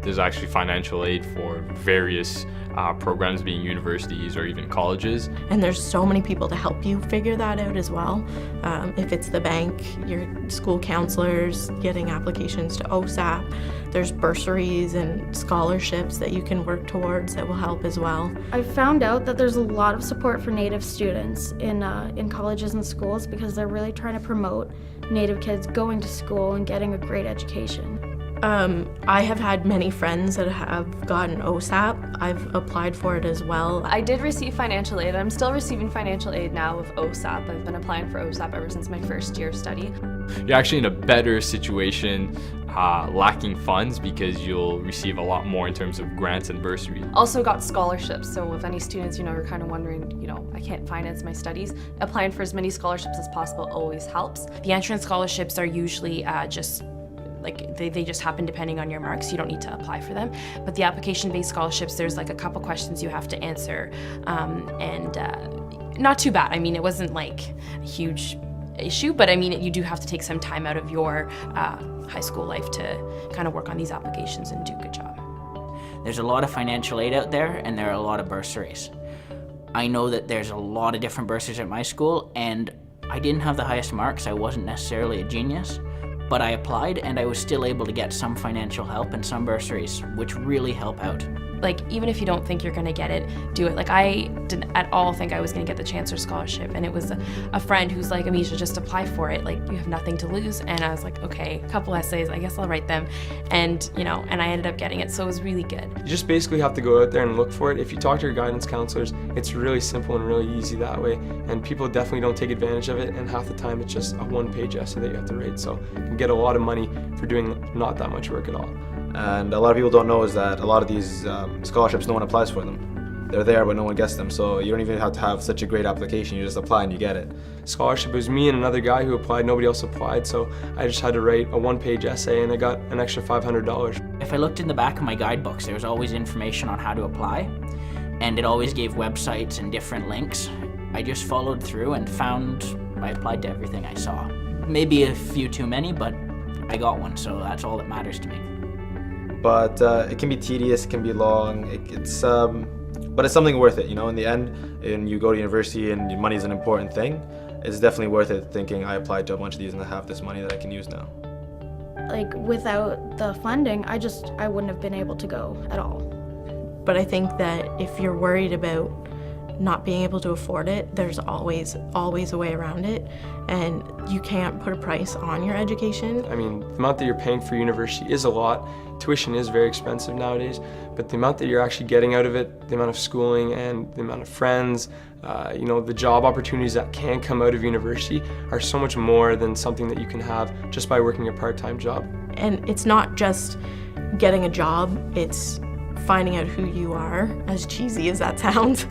There's actually financial aid for various programs, being universities or even colleges. And there's so many people to help you figure that out as well. If it's the bank, your school counselors, getting applications to OSAP, there's bursaries and scholarships that you can work towards that will help as well. I've found out that there's a lot of support for Native students in colleges and schools because they're really trying to promote Native kids going to school and getting a great education. I have had many friends that have gotten OSAP. I've applied for it as well. I did receive financial aid. I'm still receiving financial aid now with OSAP. I've been applying for OSAP ever since my first year of study. You're actually in a better situation lacking funds because you'll receive a lot more in terms of grants and bursaries. Also got scholarships, so if any students, are kind of wondering, I can't finance my studies, applying for as many scholarships as possible always helps. The entrance scholarships are usually just they just happen depending on your marks. You don't need to apply for them. But the application-based scholarships, there's like a couple questions you have to answer, and not too bad. I mean, it wasn't like a huge issue, but I mean, you do have to take some time out of your high school life to kind of work on these applications and do a good job. There's a lot of financial aid out there, and there are a lot of bursaries. I know that there's a lot of different bursaries at my school, and I didn't have the highest marks. I wasn't necessarily a genius, but I applied and I was still able to get some financial help and some bursaries, which really help out. Like, even if you don't think you're gonna get it, do it. Like, I didn't at all think I was gonna get the Chancellor Scholarship, and it was a friend who's like, Amisha, just apply for it. Like, you have nothing to lose. And I was like, okay, a couple essays, I guess I'll write them. And, and I ended up getting it, so it was really good. You just basically have to go out there and look for it. If you talk to your guidance counselors, it's really simple and really easy that way. And people definitely don't take advantage of it, and half the time it's just a one-page essay that you have to write. So you can get a lot of money for doing not that much work at all. And a lot of people don't know is that a lot of these scholarships, no one applies for them. They're there, but no one gets them, so you don't even have to have such a great application. You just apply and you get it. Scholarship, it was me and another guy who applied. Nobody else applied, so I just had to write a one-page essay, and I got an extra $500. If I looked in the back of my guidebooks, there was always information on how to apply, and it always gave websites and different links. I just followed through and found I applied to everything I saw. Maybe a few too many, but I got one, so that's all that matters to me. But it can be tedious, it can be long, but it's something worth it, In the end, and you go to university and money is an important thing, it's definitely worth it thinking I applied to a bunch of these and I have this money that I can use now. Like, without the funding, I wouldn't have been able to go at all. But I think that if you're worried about not being able to afford it, there's always a way around it, and you can't put a price on your education. I mean, the amount that you're paying for university is a lot. Tuition is very expensive nowadays, but the amount that you're actually getting out of it, the amount of schooling and the amount of friends, the job opportunities that can come out of university are so much more than something that you can have just by working a part-time job. And it's not just getting a job, it's finding out who you are, as cheesy as that sounds.